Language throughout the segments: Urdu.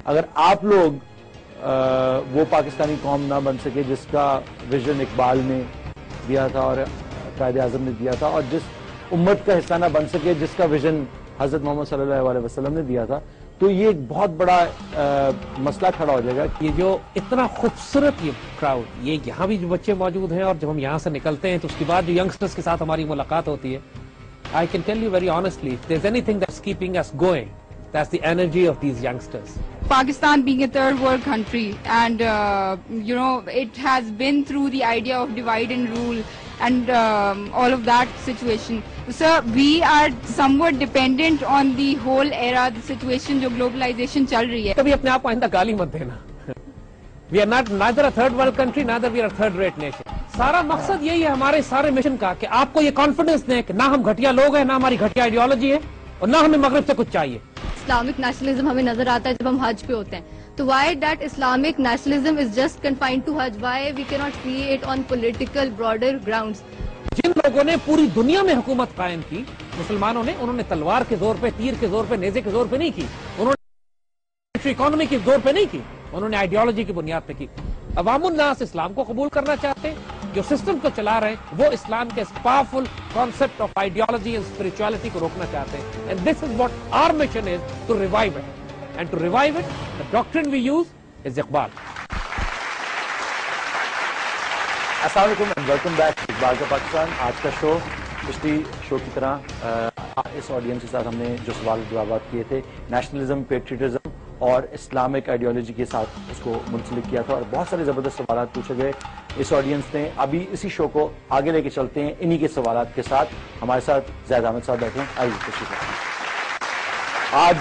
اگر آپ لوگ وہ پاکستانی قوم نہ بن سکے جس کا ویژن اقبال نے دیا تھا اور قائد اعظم نے دیا تھا، اور جس امت کا حصہ نہ بن سکے جس کا ویژن حضرت محمد صلی اللہ علیہ وسلم نے دیا تھا، تو یہ ایک بہت بڑا مسئلہ کھڑا ہو جائے گا. یہ جو اتنا خوبصورت یہ کراؤڈ، یہ یہاں بھی جو بچے موجود ہیں، اور جب ہم یہاں سے نکلتے ہیں تو اس کے بعد جو ینگسٹرز کے ساتھ ہماری ملاقات ہوتی ہے، I can tell you very honestly, if there's anything that's keeping us going, that's the energy of these youngsters. Pakistan being a third world country, and it has been through the idea of divide and rule and all of that situation. So we are somewhat dependent on the whole era, the situation جو globalization چل رہی ہے. کبھی اپنے آپ کو آئندہ گالی مت دینا. We are neither a third world country, neither we are a third rate nation. سارا مقصد یہی ہے ہمارے سارے مشن کا کہ آپ کو یہ کانفیڈنس دیں کہ نہ ہم گھٹیا لوگ ہیں، نہ ہماری گھٹیا آئیڈیالوجی ہے، اور نہ ہمیں مغرب سے کچھ چاہیے. اسلامک نیشنلزم ہمیں نظر آتا ہے جب ہم حج پہ ہوتے ہیں، تو why that Islamic nationalism is just confined to حج، why we can not see it on political broader grounds. جن لوگوں نے پوری دنیا میں حکومت قائم کی مسلمانوں نے، انہوں نے تلوار کے زور پہ، تیر کے زور پہ، نیزے کے زور پہ نہیں کی، انہوں نے اکانومی کے زور پہ نہیں کی، انہوں نے آئیڈیالوجی کی بنیاد پہ کی. عوام الناس اسلام کو قبول کرنا چاہتے ہیں، جو سسٹم کو چلا رہے ہیں وہ اسلام کے powerful concept of ideology and spirituality کو روکنا چاہتے ہیں. And this is what our mission is, to revive it, and to revive it the doctrine we use is Iqbal. السلام علیکم اینڈ ویلکم بیک اقبال کا پاکستان. آج کا شو پچھلی شو کی طرح اس آڈینس کے ساتھ ہم نے جو سوال جوابات کیے تھے نیشنلزم، پیٹریٹزم اور اسلامک آئیڈیالوجی کے ساتھ اس کو منسلک کیا تھا، اور بہت سارے زبردست سوالات پوچھے گئے اس آڈینس نے. ابھی اسی شو کو آگے لے کے چلتے ہیں انہی کے سوالات کے ساتھ. ہمارے ساتھ زید احمد صاحب بیٹھے ہیں، آئیے تشریف رکھیں. آج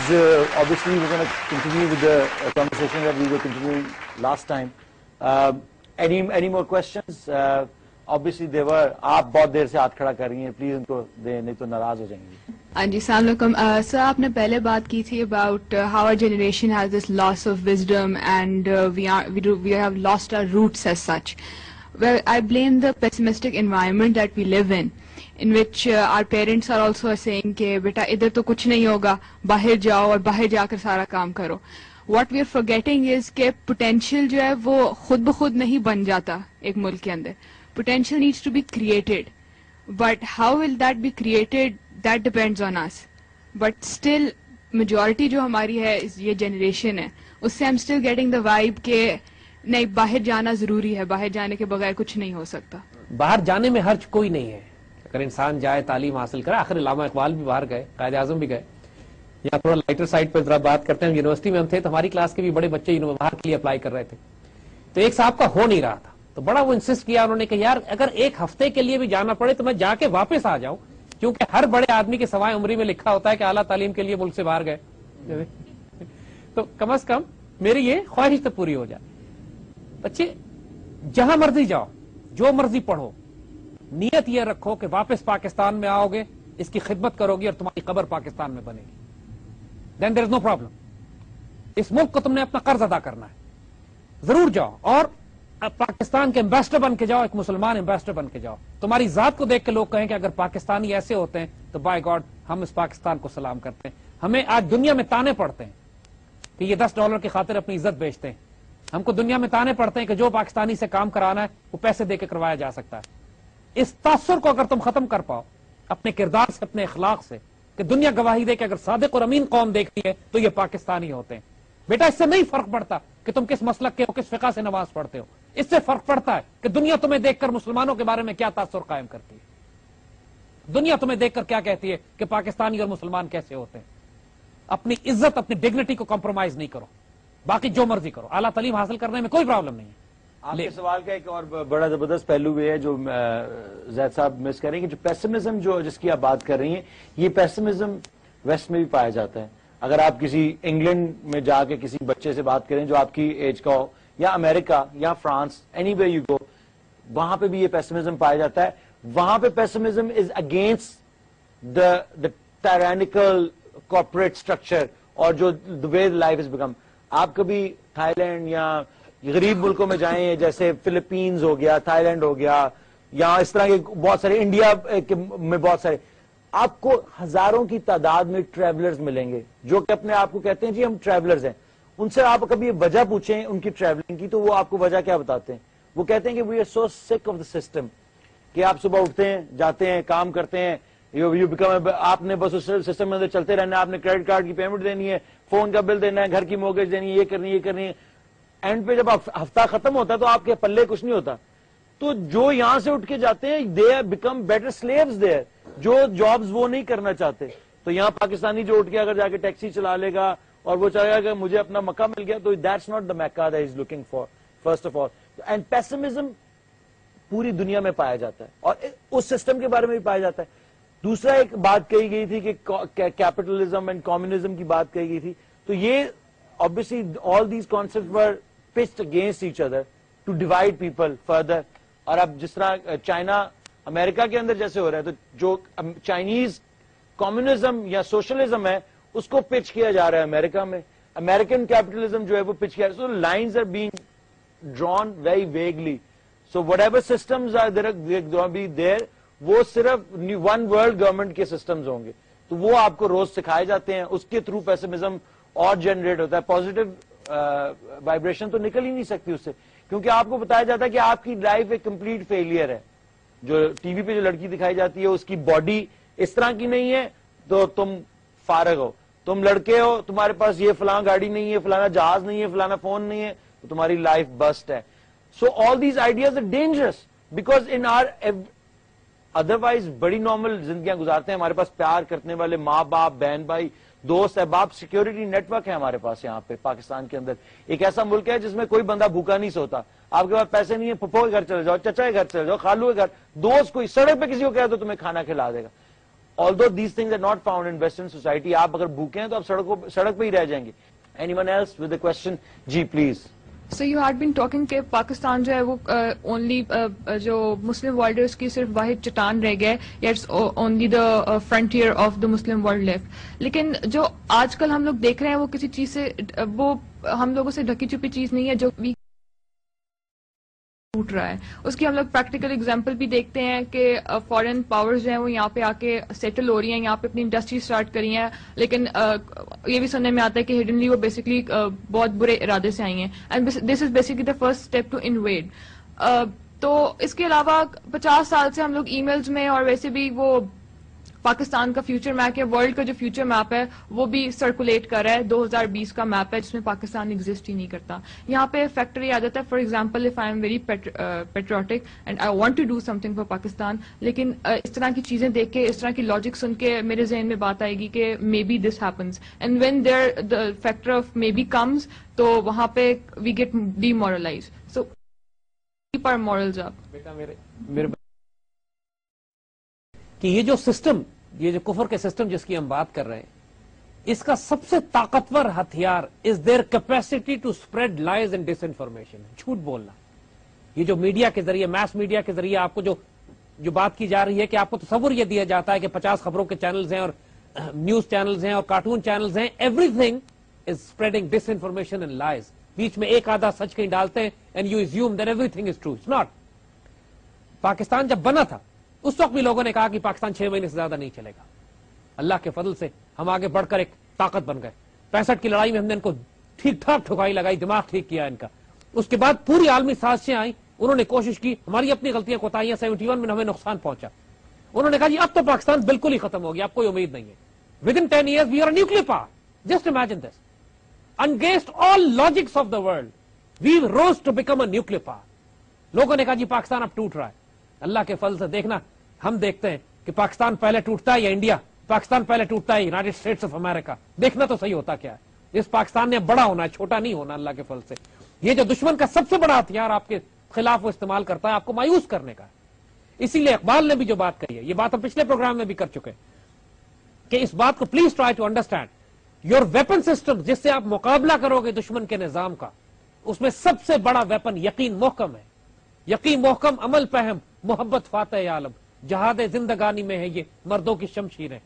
obviously we're going to continue with the conversation that we were continuing last time. Any more questions? Obviously there were. آپ بہت دیر سے ہاتھ کھڑا کر رہی ہیں، پلیز ان کو دیں نہیں تو ناراض ہو جائیں گے. ہاں جی، السلام علیکم. سر آپ نے پہلے بات کی تھی about how our generation has this loss of wisdom and we have lost our roots as such. Well, I blame the pessimistic environment that we live in which our parents are also saying کہ بیٹا ادھر تو کچھ نہیں ہوگا، باہر جاؤ اور باہر جا کر سارا کام کرو. What we are forgetting is کہ potential جو ہے وہ خود بخود نہیں بن جاتا ایک ملک کے اندر. Potential needs to be created, but how will that be created? That depends on us. But still majority جو ہماری ہے یہ جنریشن ہے، اس سے I'm still getting the vibe کہ نہیں، باہر جانا ضروری ہے، باہر جانے کے بغیر کچھ نہیں ہو سکتا. باہر جانے میں حرج کوئی نہیں ہے اگر انسان جائے، تعلیم حاصل کرے. آخر علامہ اقبال بھی باہر گئے، قائد اعظم بھی گئے. یا تھوڑا لائٹر سائڈ پہ ذرا بات کرتے ہیں. یونیورسٹی میں ہم تھے تو ہماری کلاس کے بھی بڑے بچے باہر کے لیے اپلائی کر رہے تھے، تو ایک صاحب کا ہو نہیں رہا تھا، تو بڑا وہ انسسٹ کیا انہوں نے کہ یار اگر ایک ہفتے کے لیے بھی جانا پڑے تو میں جا کے واپس آ جاؤں، کیونکہ ہر بڑے آدمی کے سوائے عمری میں لکھا ہوتا ہے کہ اعلیٰ تعلیم کے لیے ملک سے باہر گئے. تو کم از کم میری یہ خواہش تو پوری ہو جائے. بچے جہاں مرضی جاؤ، جو مرضی پڑھو، نیت یہ رکھو کہ واپس پاکستان میں آؤ گے، اس کی خدمت کرو گی اور تمہاری قبر پاکستان میں بنے گی. دین دیر از نو پرابلم. اس ملک کو تم نے اپنا قرض ادا کرنا ہے، ضرور جاؤ اور پاکستان کے ایمبیسڈر بن کے جاؤ، ایک مسلمان ایمبیسڈر بن کے جاؤ. تمہاری ذات کو دیکھ کے لوگ کہیں کہ اگر پاکستانی ایسے ہوتے ہیں تو بائی گاڈ ہم اس پاکستان کو سلام کرتے ہیں. ہمیں آج دنیا میں تانے پڑتے ہیں کہ یہ $10 کی خاطر اپنی عزت بیچتے ہیں. ہم کو دنیا میں تانے پڑتے ہیں کہ جو پاکستانی سے کام کرانا ہے وہ پیسے دے کے کروایا جا سکتا ہے. اس تاثر کو اگر تم ختم کر پاؤ اپنے کردار سے، اپنے اخلاق سے، کہ دنیا گواہی دے کہ اگر صادق اور امین قوم دیکھتی ہے تو یہ پاکستانی ہوتے ہیں. بیٹا اس سے نہیں فرق پڑتا کہ تم کس مسلک کے ہو، کس فقہ سے نماز پڑھتے ہو. اس سے فرق پڑتا ہے کہ دنیا تمہیں دیکھ کر مسلمانوں کے بارے میں کیا تاثر قائم کرتی ہے. دنیا تمہیں دیکھ کر کیا کہتی ہے کہ پاکستانی اور مسلمان کیسے ہوتے ہیں. اپنی عزت، اپنی ڈگنیٹی کو کمپرومائز نہیں کرو، باقی جو مرضی کرو. اعلیٰ تعلیم حاصل کرنے میں کوئی پرابلم نہیں ہے. آپ کے سوال کا ایک اور بڑا زبردست پہلو یہ ہے جو زید صاحب مس کریں کہ جو پیسمزم جس کی آپ بات کر رہی ہیں، یہ پیسمزم ویسٹ میں بھی پایا جاتا ہے. اگر آپ کسی انگلینڈ میں جا کے کسی بچے سے بات کریں جو آپ کی ایج کا ہو، یا امریکہ یا France, any where you go, وہاں پہ بھی یہ پیسمزم پایا جاتا ہے. وہاں پہ pessimism is against the tyrannical corporate structure اور جو the way life has become. آپ کبھی تھائی لینڈ یا غریب ملکوں میں جائیں جیسے فلپینز ہو گیا، تھائی لینڈ ہو گیا، یا اس طرح کے بہت سارے، انڈیا میں بہت سارے، آپ کو ہزاروں کی تعداد میں ٹریولرز ملیں گے جو کہ اپنے آپ کو کہتے ہیں جی ہم ٹریولرز ہیں. ان سے آپ کبھی وجہ پوچھیں ان کی ٹریولنگ کی تو وہ آپ کو وجہ کیا بتاتے ہیں؟ وہ کہتے ہیں کہ وی آر سو سک آف دا سسٹم، کہ آپ صبح اٹھتے ہیں، جاتے ہیں، کام کرتے ہیں، یو بیکم، آپ نے بس اس سسٹم میں اندر چلتے رہنا ہے، آپ نے کریڈٹ کارڈ کی پیمنٹ دینی ہے، فون کا بل دینا ہے، گھر کی موگیج دینی ہے، یہ کرنی ہے، اینڈ پہ جب ہفتہ ختم ہوتا ہے تو آپ کے پلے کچھ نہیں ہوتا. تو جو یہاں سے اٹھ کے جاتے ہیں they become better slaves there, جو جابز وہ نہیں کرنا چاہتے. تو یہاں پاکستانی جو اٹھ کے اگر جا کے ٹیکسی چلا لے گا اور وہ چاہے گا کہ مجھے اپنا مکہ مل گیا، تو that's not the Mecca that is looking for first of all. And pessimism پوری دنیا میں پایا جاتا ہے اور اس سسٹم کے بارے میں بھی پایا جاتا ہے. دوسرا ایک بات کہی گئی تھی کہ کیپٹلزم اینڈ کمیونزم کی بات کہی گئی تھی، تو یہ obviously all these concepts were pitched against each other to divide people further. اور اب جس طرح چائنا امریکہ کے اندر جیسے ہو رہا ہے، تو جو چائنیز کمیونزم یا سوشلزم ہے اس کو پچ کیا جا رہا ہے امریکہ میں، امریکن کیپٹلزم جو ہے وہ پچ کیا رہا ہے. So lines are being drawn very vaguely. So whatever systems are there going to be there, وہ صرف ون ورلڈ گورنمنٹ کے سسٹمز ہوں گے. تو وہ آپ کو روز سکھائے جاتے ہیں، اس کے تھرو پیسمزم اور جنریٹ ہوتا ہے. پازیٹیو وائبریشن تو نکل ہی نہیں سکتی اس سے، کیونکہ آپ کو بتایا جاتا ہے کہ آپ کی لائف ایک کمپلیٹ فیلئر ہے. جو ٹی وی پہ جو لڑکی دکھائی جاتی ہے اس کی باڈی اس طرح کی نہیں ہے تو تم فارغ ہو. تم لڑکے ہو، تمہارے پاس یہ فلاں گاڑی نہیں ہے، فلانا جہاز نہیں ہے، فلانا فون نہیں ہے، تو تمہاری لائف بسٹ ہے. So all these ideas are dangerous because ان آر ادروائز بڑی نارمل زندگیاں گزارتے ہیں. ہمارے پاس پیار کرنے والے ماں باپ، بہن بھائی، دوست احباب، سیکورٹی نیٹ ورک ہے ہمارے پاس. یہاں پہ پاکستان کے اندر ایک ایسا ملک ہے جس میں کوئی بندہ بھوکا نہیں سوتا. آپ کے پاس پیسے نہیں ہے، پھپھو کے گھر چلے جاؤ، چچا کے گھر چلے جاؤ، خالو کے گھر، دوست کوئی سڑک پہ کسی کو کہہ دو تمہیں کھانا کھلا دے گا. although these things are not found in western society. آپ اگر بھوکے ہیں تو آپ سڑک پہ ہی رہ جائیں گے. anyone else with a question? جی please. So you had been talking کہ پاکستان جو ہے وہ اونلی جو مسلم ورلڈ ہے اس کی صرف واحد چٹان رہ گیا ہے، یا it's only the frontier of the Muslim world left. لیکن جو آج کل ہم لوگ دیکھ رہے ہیں وہ کسی چیز سے، وہ ہم لوگوں سے ڈھکی چھپی چیز نہیں ہے جو ٹوٹ رہا ہے. اس کی ہم لوگ پریکٹیکل اگزامپل بھی دیکھتے ہیں کہ فارن پاورز جو ہیں وہ یہاں پہ آ کے سیٹل ہو رہی ہیں، یہاں پہ اپنی انڈسٹری اسٹارٹ کری ہیں، لیکن یہ بھی سننے میں آتا ہے کہ ہڈنلی وہ بیسکلی بہت برے ارادے سے آئی ہیں. And this is basically the first step to invade. تو اس کے علاوہ 50 سال سے ہم لوگ ای میلز میں اور ویسے بھی وہ پاکستان کا فیوچر میپ یا ورلڈ کا جو فیوچر میپ ہے وہ بھی سرکولیٹ کر رہا ہے. 2020 کا میپ ہے جس میں پاکستان ایگزسٹ ہی نہیں کرتا. یہاں پہ فیکٹر یہ آ جاتا ہے، for example if I am very patriotic and I want to do something for Pakistan, لیکن اس طرح کی چیزیں دیکھ کے، اس طرح کی لاجک سن کے میرے ذہن میں بات آئے گی کہ may be this happiness, and when there the factor of may be comes تو وہاں پہ we get demoralized. So keep our morals up. بیٹا میرے کہ یہ جو سسٹم، یہ جو کفر کے سسٹم جس کی ہم بات کر رہے ہیں، اس کا سب سے طاقتور ہتھیار is their capacity to spread lies and disinformation, جھوٹ بولنا. یہ جو میڈیا کے ذریعے، میس میڈیا کے ذریعے آپ کو جو بات کی جا رہی ہے کہ آپ کو تصور یہ دیا جاتا ہے کہ 50 خبروں کے چینلز ہیں اور نیوز چینلز ہیں اور کارٹون چینلز ہیں، everything is spreading disinformation and lies. بیچ میں ایک آدھا سچ کہیں ڈالتے ہیں and you assume that everything is true. It's not. Pakistan جب بنا تھا اس وقت بھی لوگوں نے کہا کہ پاکستان 6 مہینے سے زیادہ نہیں چلے گا. اللہ کے فضل سے ہم آگے بڑھ کر ایک طاقت بن گئے. 65 کی لڑائی میں ہم نے ان کو ٹھیک ٹھاک ٹھکائی لگائی، دماغ ٹھیک کیا ان کا. اس کے بعد پوری عالمی سازشیں آئیں، انہوں نے کوشش کی، ہماری اپنی غلطیاں کوتاہیاں، 71 میں ہمیں نقصان پہنچا. انہوں نے کہا جی اب تو پاکستان بالکل ہی ختم ہو گیا، اب کوئی امید نہیں ہے. With in 10 years we are a nuclear power. Just imagine this. Against all logics of the world, we rose to become a nuclear power. لوگوں نے کہا جی پاکستان اب ٹوٹ رہا ہے. اللہ کے فضل سے دیکھنا، ہم دیکھتے ہیں کہ پاکستان پہلے ٹوٹتا ہے یا انڈیا، پاکستان پہلے ٹوٹتا ہے یونائٹڈ اسٹیٹس آف امریکہ. دیکھنا تو صحیح ہوتا کیا ہے. اس پاکستان نے بڑا ہونا ہے، چھوٹا نہیں ہونا اللہ کے فضل سے. یہ جو دشمن کا سب سے بڑا ہتھیار آپ کے خلاف وہ استعمال کرتا ہے، آپ کو مایوس کرنے کا. اسی لیے اقبال نے بھی جو بات کہی ہے، یہ بات ہم پچھلے پروگرام میں بھی کر چکے کہ اس بات کو please try to understand. Your weapon system جس سے آپ مقابلہ کرو گے دشمن کے نظام کا، اس میں سب سے بڑا ویپن یقین محکم ہے. یقین محکم، عمل پہم، محبت فاتح عالم، جہاد زندگانی میں ہے یہ مردوں کی شمشیریں.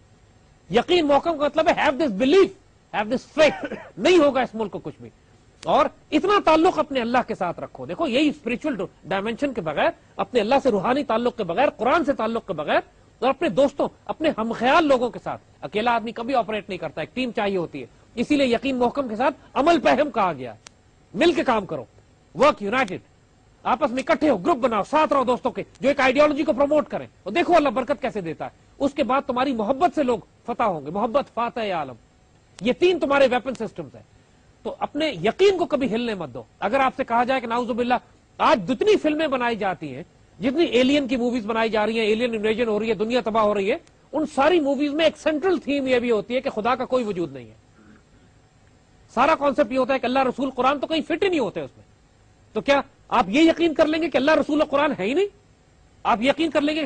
یقین محکم کا مطلب ہے have this belief, have this faith. نہیں ہوگا اس ملک کو کچھ بھی. اور اتنا تعلق اپنے اللہ کے ساتھ رکھو. دیکھو یہی اسپرچل ڈائمینشن کے بغیر، اپنے اللہ سے روحانی تعلق کے بغیر، قرآن سے تعلق کے بغیر، اور اپنے دوستوں، اپنے ہم خیال لوگوں کے ساتھ. اکیلا آدمی کبھی آپریٹ نہیں کرتا، ایک ٹیم چاہیے ہوتی ہے. اسی لیے یقین محکم کے ساتھ عمل پہم کہا گیا ہے. مل کے کام کرو, ورک یونائٹڈ, آپس میں اکٹھے ہو, گروپ بناؤ, ساتھ رہو دوستوں کے جو ایک آئیڈیالوجی کو پروموٹ کریں, اور دیکھو اللہ برکت کیسے دیتا ہے. اس کے بعد تمہاری محبت سے لوگ فتح ہوں گے, محبت فاتح عالم. یہ 3 تمہارے ویپن سسٹمز ہیں. تو اپنے یقین کو کبھی ہلنے مت دو. اگر آپ سے کہا جائے کہ نعوذ باللہ آج جتنی فلمیں بنائی جاتی ہیں, جتنی ایلین کی موویز بنائی جا رہی ہیں, ایلین انویژن ہو رہی ہے, دنیا تباہ ہو رہی ہے, ان ساری موویز میں ایک سینٹرل تھیم یہ بھی ہوتی ہے کہ خدا کا کوئی وجود نہیں ہے. سارا کانسیپٹ یہ ہوتا ہے کہ اللہ رسول قرآن تو کہیں فٹ ہی نہیں ہوتے اس میں. تو کیا آپ یہ یقین کر لیں گے کہ اللہ رسول قرآن ہے ہی نہیں؟ آپ یقین کر لیں گے